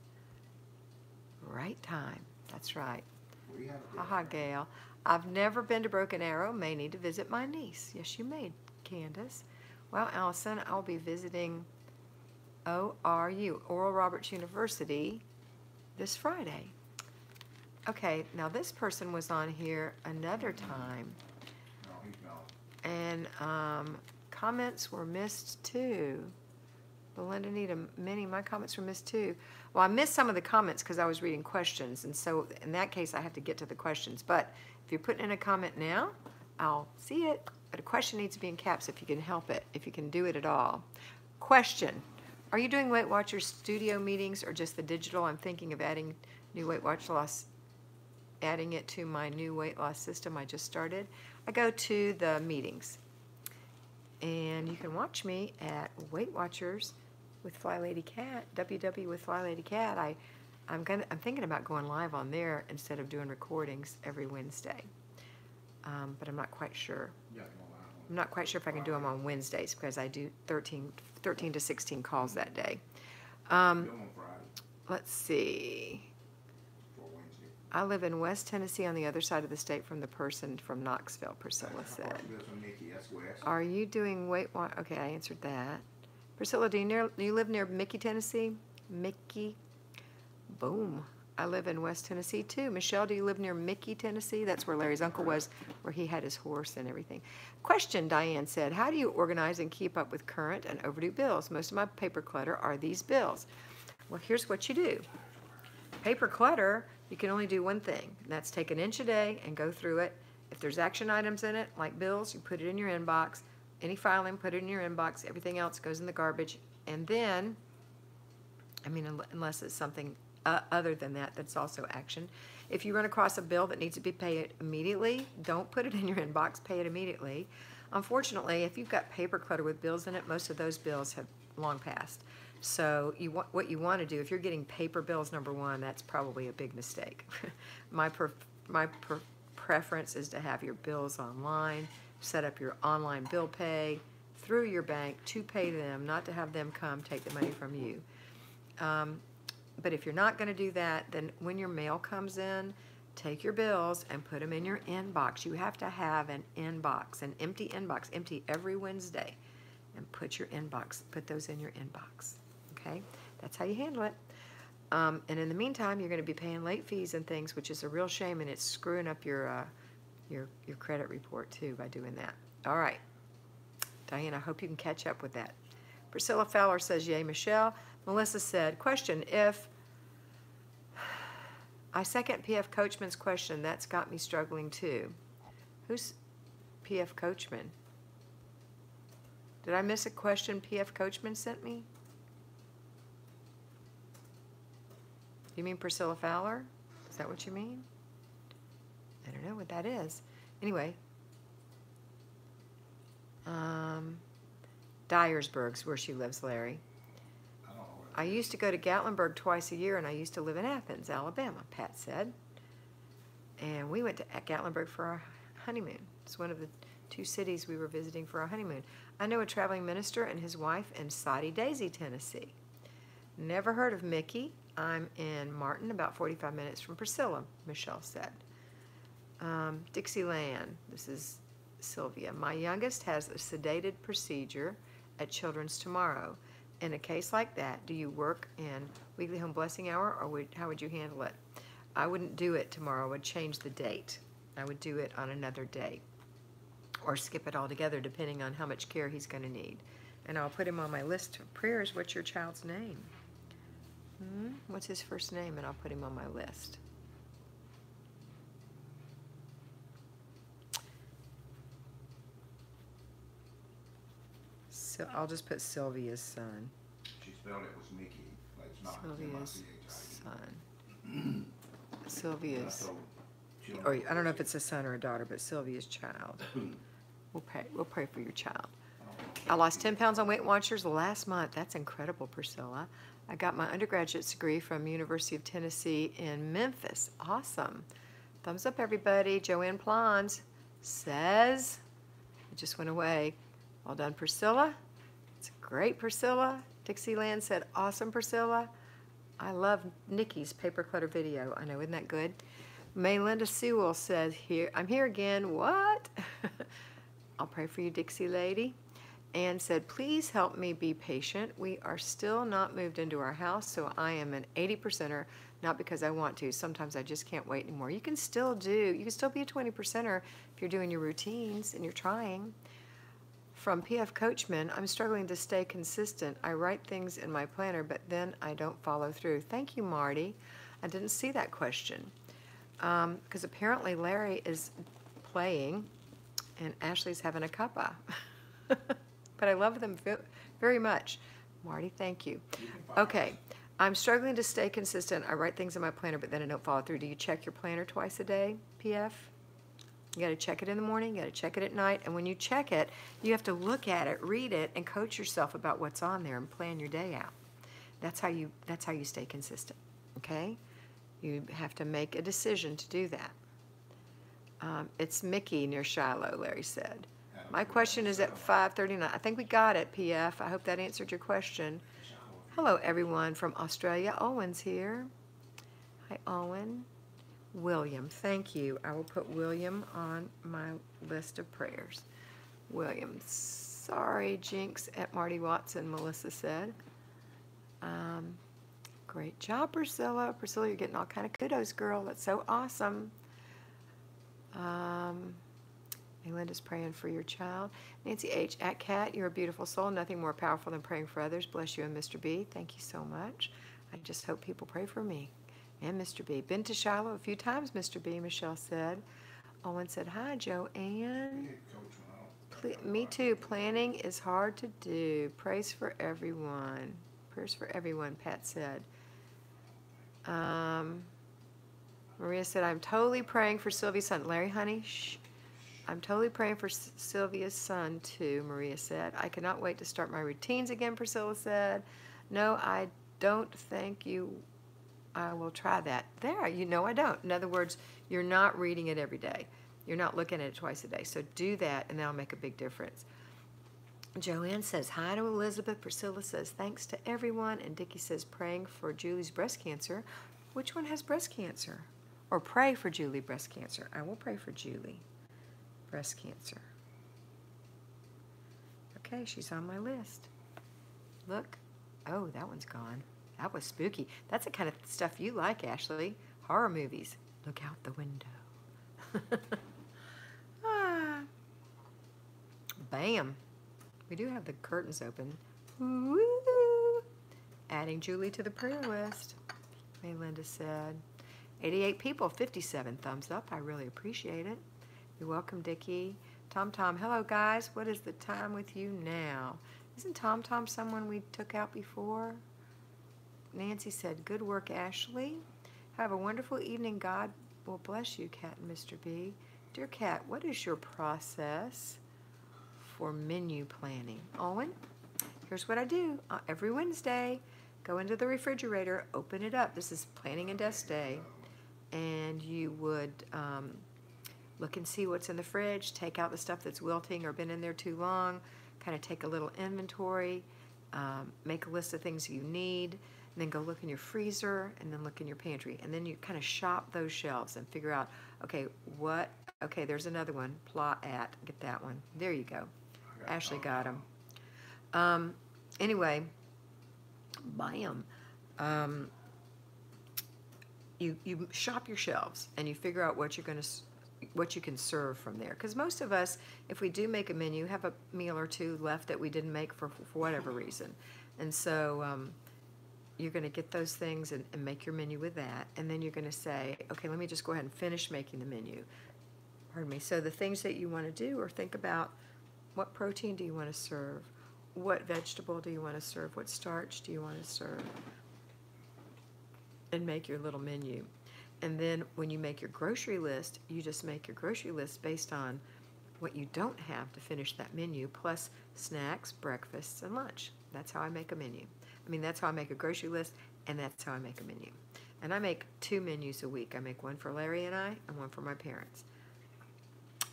right time. That's right. We have a Haha, Gail. I've never been to Broken Arrow. May need to visit my niece. Yes, you may, Candace. Well, Allison, I'll be visiting ORU, Oral Roberts University, this Friday. Okay, now this person was on here another time, No, he's not. and comments were missed too. Belinda, Nita, Minnie, my comments were missed too. Well, I missed some of the comments because I was reading questions, and so in that case, I have to get to the questions. But if you're putting in a comment now, I'll see it. But a question needs to be in caps if you can help it, if you can do it at all. Question: are you doing Weight Watchers studio meetings or just the digital? I'm thinking of adding new weight loss, adding it to my new weight loss system I just started. I go to the meetings, and you can watch me at Weight Watchers with Flylady Kat, WW with Flylady Kat. I'm thinking about going live on there instead of doing recordings every Wednesday, but I'm not quite sure. Yeah, no, I don't. I'm not quite sure if I can do them on Wednesdays because I do 13 to 16 calls that day. Do 'em on Friday Let's see. for Wednesday. I live in West Tennessee on the other side of the state from the person from Knoxville, Priscilla That's said. Nikki, that's west. Are you doing Weight Watch? Okay, I answered that. Priscilla, do you live near Mickey, Tennessee? Mickey. Boom. I live in West Tennessee too. Michelle, do you live near Mickey, Tennessee? That's where Larry's uncle was, where he had his horse and everything. Question, Diane said, how do you organize and keep up with current and overdue bills? Most of my paper clutter are these bills. Well, here's what you do. Paper clutter, you can only do one thing, and that's take an inch a day and go through it. If there's action items in it, like bills, you put it in your inbox. Any filing, put it in your inbox. Everything else goes in the garbage. And then, I mean, unless it's something other than that that's also action. If you run across a bill that needs to be paid immediately, don't put it in your inbox, pay it immediately. Unfortunately, if you've got paper clutter with bills in it, most of those bills have long passed. So what you want to do, if you're getting paper bills, number one, that's probably a big mistake. My preference is to have your bills online, set up your online bill pay through your bank to pay them, not to have them come take the money from you. But if you're not going to do that, then when your mail comes in, take your bills and put them in your inbox. You have to have an inbox, an empty inbox, empty every Wednesday, and put those in your inbox. Okay, that's how you handle it. And in the meantime, you're going to be paying late fees and things, which is a real shame, and it's screwing up your credit report too by doing that. All right, Diane, I hope you can catch up with that. Priscilla Fowler says, yay, Michelle. Melissa said, question, if I second P.F. Coachman's question, that's got me struggling too. Who's P.F. Coachman? Did I miss a question P.F. Coachman sent me? You mean Priscilla Fowler? Is that what you mean? I don't know what that is. Anyway. Dyersburg's where she lives, Larry. I used to go to Gatlinburg twice a year, and I used to live in Athens, Alabama, Pat said. And we went to Gatlinburg for our honeymoon. It's one of the 2 cities we were visiting for our honeymoon. I know a traveling minister and his wife in Soddy Daisy, Tennessee. Never heard of Mickey. I'm in Martin, about 45 minutes from Priscilla, Michelle said. Dixieland, this is Sylvia. My youngest has a sedated procedure at Children's tomorrow. In a case like that, do you work in weekly home blessing hour, or how would you handle it? I wouldn't do it tomorrow. I would change the date. I would do it on another day, or skip it altogether, depending on how much care he's going to need. And I'll put him on my list of prayers. What's your child's name? What's his first name? And I'll put him on my list. So I'll just put Sylvia's son. She spelled it was Mickey, but it's not. Sylvia's son. Sylvia's. I Or I don't know if it's a son or a daughter, but Sylvia's child. We'll pray for your child. I lost 10 pounds on Weight Watchers last month. That's incredible, Priscilla. I got my undergraduate degree from University of Tennessee in Memphis. Awesome. Thumbs up, everybody. Joanne Plons says, it just went away. Well done, Priscilla. It's great, Priscilla. Dixieland said, awesome, Priscilla. I love Nikki's paper clutter video. I know, isn't that good? Maylinda Sewell says, I'm here again. What? I'll pray for you, Dixie lady. Ann said, please help me be patient. We are still not moved into our house, so I am an 80%er, not because I want to. Sometimes I just can't wait anymore. You can still be a 20%er if you're doing your routines and you're trying. From P.F. Coachman, I'm struggling to stay consistent. I write things in my planner, but then I don't follow through. Thank you, Marty. I didn't see that question. Because apparently Larry is playing and Ashley's having a cuppa. But I love them very much. Marty, thank you. Okay, I'm struggling to stay consistent. I write things in my planner, but then I don't follow through. Do you check your planner twice a day, PF? You got to check it in the morning, you got to check it at night, and when you check it, you have to look at it, read it, and coach yourself about what's on there and plan your day out. That's how you stay consistent, okay? You have to make a decision to do that. It's Mickey near Shiloh, Larry said. My question is at 5:39. I think we got it, PF. I hope that answered your question. Hello, everyone from Australia. Owen's here. Hi, Owen. William, thank you. I will put William on my list of prayers. Williams. Sorry, Jinx at Marty Watson, Melissa said. Great job, Priscilla. Priscilla, you're getting all kind of kudos, girl. That's so awesome. Linda's praying for your child. Nancy H. at Kat, you're a beautiful soul. Nothing more powerful than praying for others. Bless you and Mr. B. Thank you so much. I just hope people pray for me and Mr. B. Been to Shiloh a few times, Mr. B, Michelle said. Owen said, hi, Joanne. Me too. Planning is hard to do. Praise for everyone. Prayers for everyone, Pat said. Maria said, I'm totally praying for Sylvia's son. Larry, honey, shh. I'm totally praying for Sylvia's son, too, Maria said. I cannot wait to start my routines again, Priscilla said. No, I don't think I will try that. There, you know I don't. In other words, you're not reading it every day. You're not looking at it twice a day. So do that, and that'll make a big difference. Joanne says, hi to Elizabeth. Priscilla says, thanks to everyone. And Dickie says, praying for Julie's breast cancer. Which one has breast cancer? Or pray for Julie breast cancer. I will pray for Julie breast cancer. Okay, she's on my list. Look. Oh, that one's gone. That was spooky. That's the kind of stuff you like, Ashley. Horror movies. Look out the window. Bam. We do have the curtains open. Woo! Adding Julie to the prayer list. May Linda said. 88 people, 57 thumbs up. I really appreciate it. You're welcome, Dickie. Tom, hello, guys. What is the time with you now? Isn't Tom someone we took out before? Nancy said, good work, Ashley. Have a wonderful evening. God will bless you, Kat and Mr. B. Dear Kat, what is your process for menu planning? Owen, here's what I do. Every Wednesday, go into the refrigerator, open it up. This is planning and desk day. And you would look and see what's in the fridge, take out the stuff that's wilting or been in there too long, kind of take a little inventory, make a list of things you need, and then go look in your freezer, and then look in your pantry. And then you kind of shop those shelves and figure out, okay, there's another one, plot at, get that one. There you go. Ashley got them. Anyway, buy them. You shop your shelves, and you figure out what you can serve from there. Because most of us, if we do make a menu, have a meal or two left that we didn't make for whatever reason. And so you're going to get those things and make your menu with that. And then you're going to say, okay, let me just go ahead and finish making the menu. Pardon me. So the things that you want to do, or think about, what protein do you want to serve? What vegetable do you want to serve? What starch do you want to serve? And make your little menu. And then when you make your grocery list, you just make your grocery list based on what you don't have to finish that menu, plus snacks, breakfasts, and lunch. That's how I make a menu. That's how I make a grocery list, and that's how I make a menu. And I make 2 menus a week. I make one for Larry and I, and one for my parents.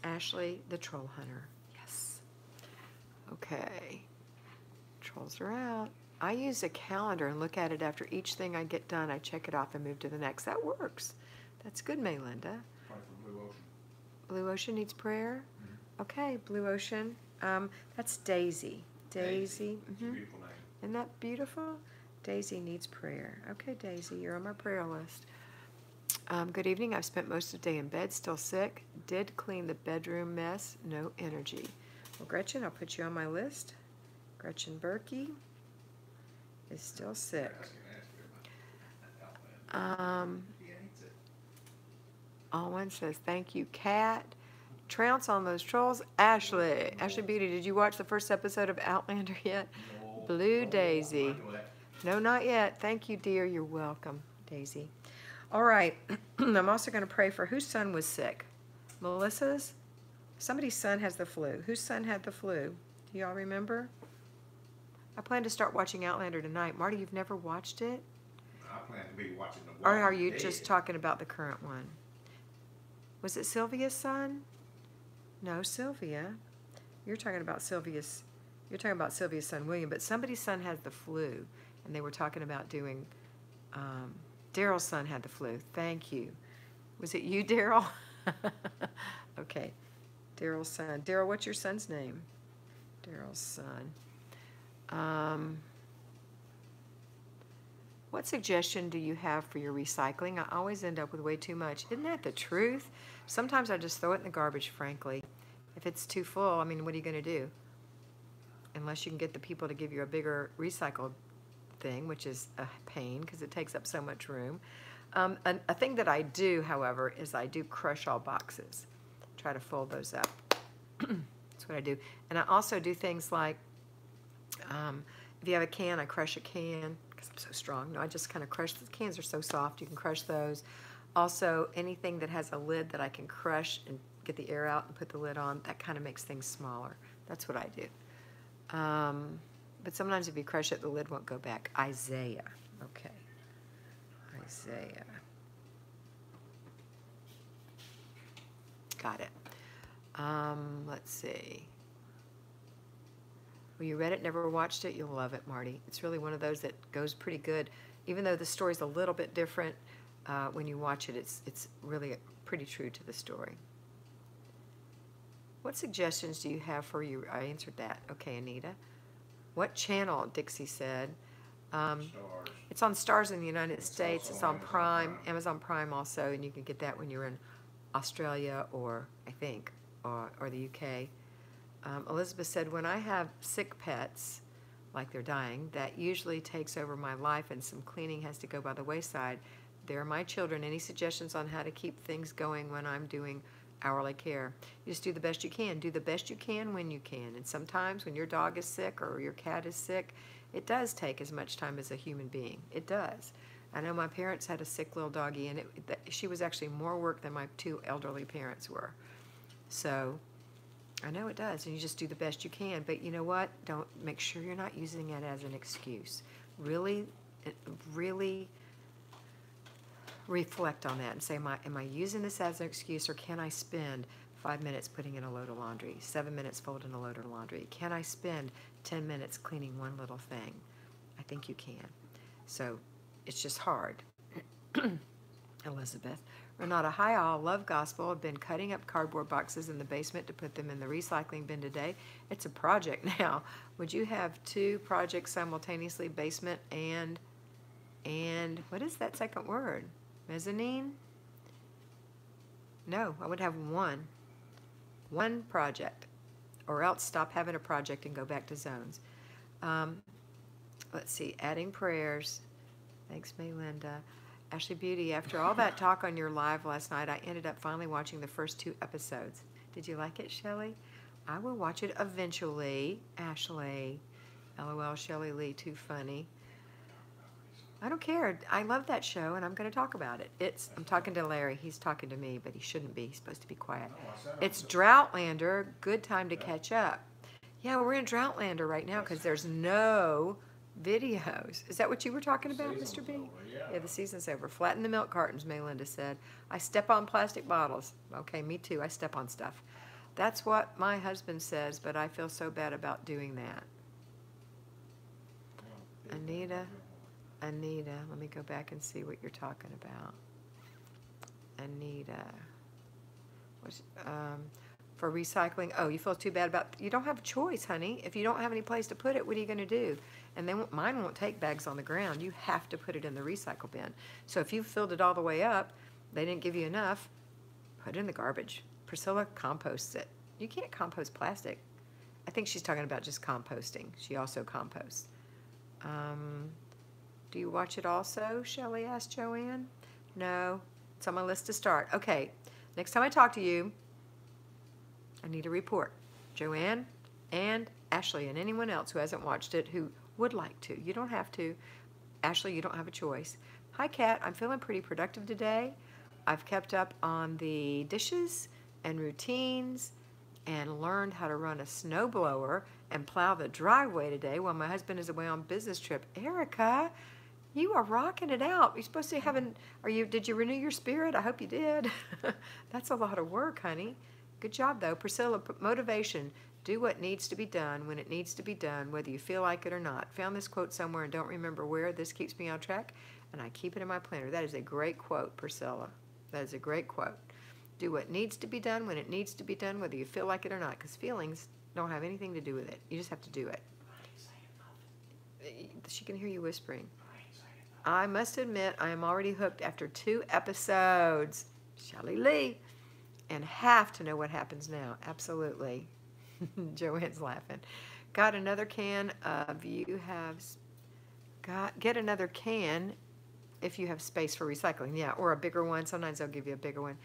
Ashley, the troll hunter. Yes. Okay. Trolls are out. I use a calendar and look at it after each thing I get done. I check it off and move to the next. That works. That's good, Maylinda. Pray for Blue Ocean. Blue Ocean needs prayer? Mm-hmm. Okay, Blue Ocean. That's Daisy. Daisy. It's a beautiful name. Isn't that beautiful? Daisy needs prayer. Okay, Daisy, you're on my prayer list. Good evening. I've spent most of the day in bed, still sick. Did clean the bedroom mess. No energy. Well, Gretchen, I'll put you on my list. Gretchen Berkey is still sick. Alwyn says, thank you, Kat. Trounce on those trolls. Ashley Beauty, did you watch the first episode of Outlander yet? No. Blue Daisy. No, not yet. Thank you, dear. You're welcome, Daisy. All right. I'm also going to pray for whose son was sick? Melissa's? Somebody's son has the flu. Whose son had the flu? Do y'all remember? I plan to start watching Outlander tonight. Marty, you've never watched it? I plan to be watching the Or are you just talking about the current one? Was it Sylvia's son? No, Sylvia. You're talking about Sylvia's son, William, but somebody's son has the flu, and they were talking about doing, Daryl's son had the flu. Thank you. Was it you, Daryl? Okay. Daryl's son. Daryl, what's your son's name? Daryl's son. What suggestion do you have for your recycling? I always end up with way too much. Isn't that the truth? Sometimes I just throw it in the garbage, frankly. If it's too full, I mean, what are you going to do? Unless you can get the people to give you a bigger recycled thing, which is a pain because it takes up so much room. A thing that I do, however, is I do crush all boxes. Try to fold those up. That's what I do. And I also do things like, if you have a can, I crush a can because I'm so strong. No, I just kind of crush. The cans are so soft, you can crush those. Also, anything that has a lid that I can crush and get the air out and put the lid on, that kind of makes things smaller. That's what I do. But sometimes if you crush it, the lid won't go back. Isaiah. Okay. Isaiah. Got it. Let's see. Well, you read it, never watched it, you'll love it, Marty. It's really one of those that goes pretty good. Even though the story's a little bit different, when you watch it, it's really pretty true to the story. What suggestions do you have for you? I answered that. Okay, Anita. What channel? Dixie said. Stars. It's on Stars in the United States. It's on Amazon Prime. Prime. Amazon Prime also, and you can get that when you're in Australia or, I think, or the UK. Elizabeth said, when I have sick pets, like they're dying, that usually takes over my life and some cleaning has to go by the wayside. They're my children. Any suggestions on how to keep things going when I'm doing hourly care? You just do the best you can. Do the best you can when you can. And sometimes when your dog is sick or your cat is sick, it does take as much time as a human being. It does. I know my parents had a sick little doggie, and she was actually more work than my two elderly parents were. So I know it does, and you just do the best you can. But you know what? Don't make sure you're not using it as an excuse. Really reflect on that and say, am I using this as an excuse, or can I spend 5 minutes putting in a load of laundry, 7 minutes folding a load of laundry? Can I spend 10 minutes cleaning one little thing? I think you can. So it's just hard. Elizabeth. Renata, hi all, love gospel. I've been cutting up cardboard boxes in the basement to put them in the recycling bin today. It's a project now. Would you have 2 projects simultaneously, basement and what is that second word? Mezzanine? No, I would have one project, or else stop having a project and go back to zones. Let's see, adding prayers. Thanks, Melinda. Ashley Beauty, after all that talk on your live last night, I ended up finally watching the first 2 episodes. Did you like it, Shelley? I will watch it eventually. Ashley. LOL, Shelley Lee, too funny. I don't care. I love that show, and I'm going to talk about it. I'm talking to Larry. He's talking to me, but he shouldn't be. He's supposed to be quiet. It's Droughtlander. Good time to catch up. Yeah, we're in Droughtlander right now because there's no videos. Is that what you were talking about, Mr. B? Yeah, the season's over. Flatten the milk cartons, Melinda said. I step on plastic bottles. Okay, me too. I step on stuff. That's what my husband says, but I feel so bad about doing that. Anita, let me go back and see what you're talking about. Anita. For recycling, oh, you feel too bad about, you don't have a choice, honey. If you don't have any place to put it, what are you going to do? And mine won't take bags on the ground. You have to put it in the recycle bin. So if you filled it all the way up, they didn't give you enough, put it in the garbage. Priscilla composts it. You can't compost plastic. I think she's talking about just composting. She also composts. Do you watch it also? Shelley asked Joanne. No, it's on my list to start. Okay, next time I talk to you, I need a report. Joanne and Ashley and anyone else who hasn't watched it who would like to. You don't have to. Ashley, you don't have a choice. Hi, Kat. I'm feeling pretty productive today. I've kept up on the dishes and routines and learned how to run a snowblower and plow the driveway today while my husband is away on business trip. Erica, you are rocking it out. You're supposed to have did you renew your spirit? I hope you did. That's a lot of work, honey. Good job, though. Priscilla, motivation. Do what needs to be done when it needs to be done, whether you feel like it or not. Found this quote somewhere and don't remember where. This keeps me on track, and I keep it in my planner. That is a great quote, Priscilla. That is a great quote. Do what needs to be done when it needs to be done, whether you feel like it or not, because feelings Don't have anything to do with it. You just have to do it. She can hear you whispering. I must admit, I am already hooked after 2 episodes. Shelley Lee. And have to know what happens now. Absolutely. Joanne's laughing. Got another can of get another can if you have space for recycling. Yeah, or a bigger one. Sometimes they'll give you a bigger one.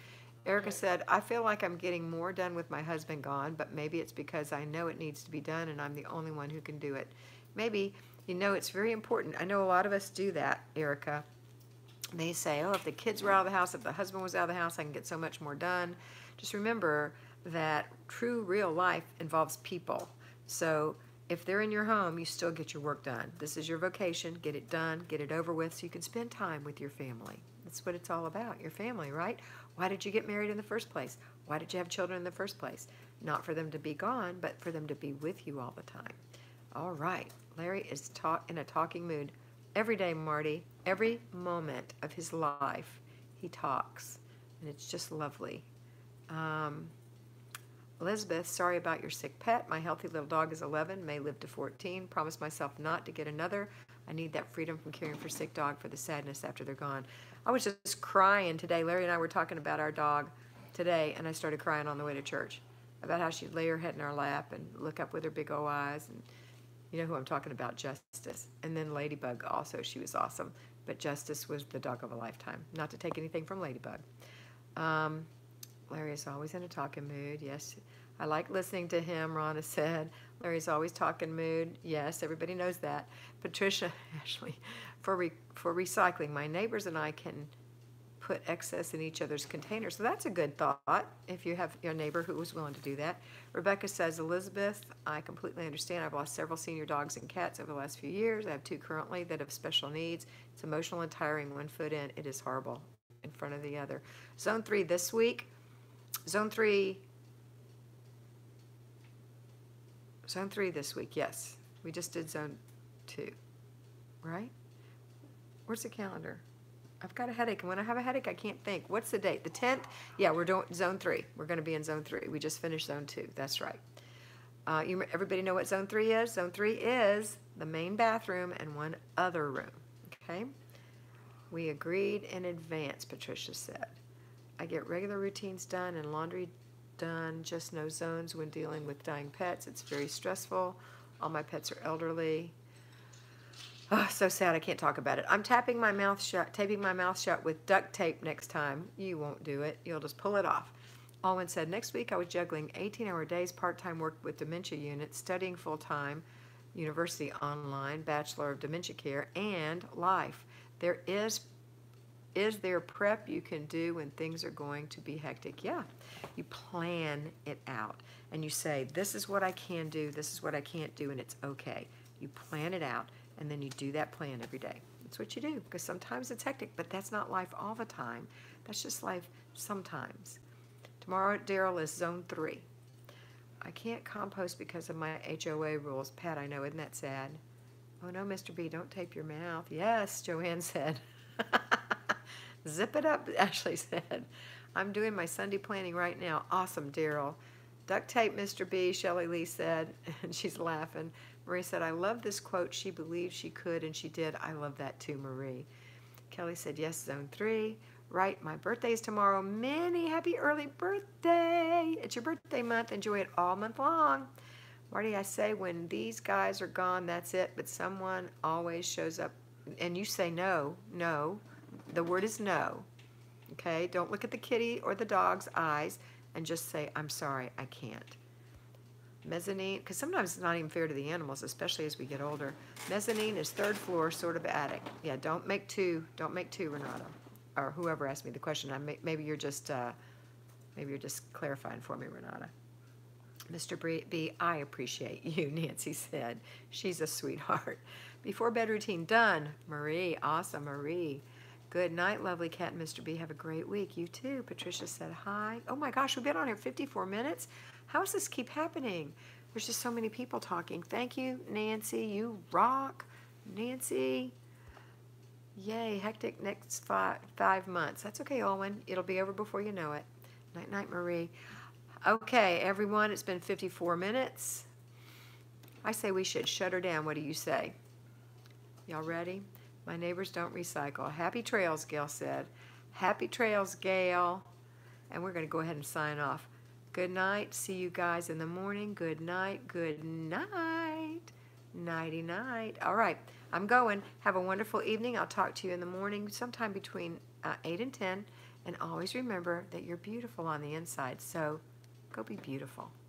Erica said, I feel like I'm getting more done with my husband gone, but maybe it's because I know it needs to be done and I'm the only one who can do it. Maybe, it's very important. I know a lot of us do that, Erica. They say, oh, if the kids were out of the house, if the husband was out of the house, I can get so much more done. Just remember that true, real life involves people. So if they're in your home, you still get your work done. This is your vocation. Get it done, get it over with so you can spend time with your family. That's what it's all about, your family, right? Why did you get married in the first place? Why did you have children in the first place? Not for them to be gone, but for them to be with you all the time. All right, Larry is in a talking mood. Every day, Marty, every moment of his life, he talks, and it's just lovely. Elizabeth, sorry about your sick pet. My healthy little dog is 11, may live to 14. Promise myself not to get another. I need that freedom from caring for a sick dog for the sadness after they're gone. I was just crying today. Larry and I were talking about our dog today, and I started crying on the way to church about how she'd lay her head in our lap and look up with her big old eyes. And you know who I'm talking about, Justice. And then Ladybug also, she was awesome. But Justice was the dog of a lifetime. Not to take anything from Ladybug. Larry is always in a talking mood. Yes, I like listening to him, Ronna said. Larry's always talking mood. Yes, everybody knows that. Patricia, Ashley, for recycling, my neighbors and I can put excess in each other's containers. So that's a good thought if you have your neighbor who was willing to do that. Rebecca says, Elizabeth, I completely understand. I've lost several senior dogs and cats over the last few years. I have 2 currently that have special needs. It's emotional and tiring. 1 foot in, it is horrible in front of the other. Zone 3 this week. Zone 3 this week, yes. We just did Zone 2, right? Where's the calendar? I've got a headache, and when I have a headache, I can't think. What's the date? The 10th? Yeah, we're doing Zone 3. We're going to be in Zone 3. We just finished Zone 2. That's right. Everybody know what Zone 3 is? Zone 3 is the main bathroom and 1 other room, okay? We agreed in advance, Patricia said. I get regular routines done and laundry done, just no zones when dealing with dying pets. It's very stressful. All my pets are elderly. Oh, so sad I can't talk about it. I'm taping my mouth shut with duct tape next time. You won't do it. You'll just pull it off. Alwyn said, next week I was juggling 18-hour days, part-time work with dementia units, studying full-time, university online, Bachelor of Dementia Care, and life. Is there prep you can do when things are going to be hectic? Yeah. You plan it out and you say, this is what I can do, this is what I can't do, and it's okay. You plan it out and then you do that plan every day. That's what you do, because sometimes it's hectic, but that's not life all the time. That's just life sometimes. Tomorrow, Daryl, is Zone 3. I can't compost because of my HOA rules. Pat, I know, isn't that sad? Oh no, Mr. B, don't tape your mouth. Yes, Joanne said. Zip it up, Ashley said. I'm doing my Sunday planning right now. Awesome, Daryl. Duct tape, Mr. B, Shelley Lee said, and she's laughing. Marie said, I love this quote. She believed she could, and she did. I love that too, Marie. Kelly said, yes, Zone 3. Right, my birthday is tomorrow. Many happy early birthday. It's your birthday month. Enjoy it all month long. Marty, I say when these guys are gone, that's it, but someone always shows up, and you say no. The word is no, okay? Don't look at the kitty or the dog's eyes and just say, I'm sorry, I can't. Mezzanine, because sometimes it's not even fair to the animals, especially as we get older. Mezzanine is 3rd floor, sort of attic. Yeah, don't make two, Renata. Or whoever asked me the question. Maybe you're just clarifying for me, Renata. Mr. B, I appreciate you, Nancy said. She's a sweetheart. Before bed routine done. Marie, awesome, Marie. Good night, lovely Kat and Mr. B. Have a great week. You too. Patricia said hi. Oh my gosh, we've been on here 54 minutes. How does this keep happening? There's just so many people talking. Thank you, Nancy. You rock. Nancy. Yay, hectic next five months. That's okay, Owen. It'll be over before you know it. Night, night, Marie. Okay, everyone, it's been 54 minutes. I say we should shut her down. What do you say? Y'all ready? My neighbors don't recycle. Happy trails, Gail said. Happy trails, Gail. And we're going to go ahead and sign off. Good night. See you guys in the morning. Good night. Good night. Nighty night. All right, I'm going. Have a wonderful evening. I'll talk to you in the morning sometime between 8 and 10. And always remember that you're beautiful on the inside. So go be beautiful.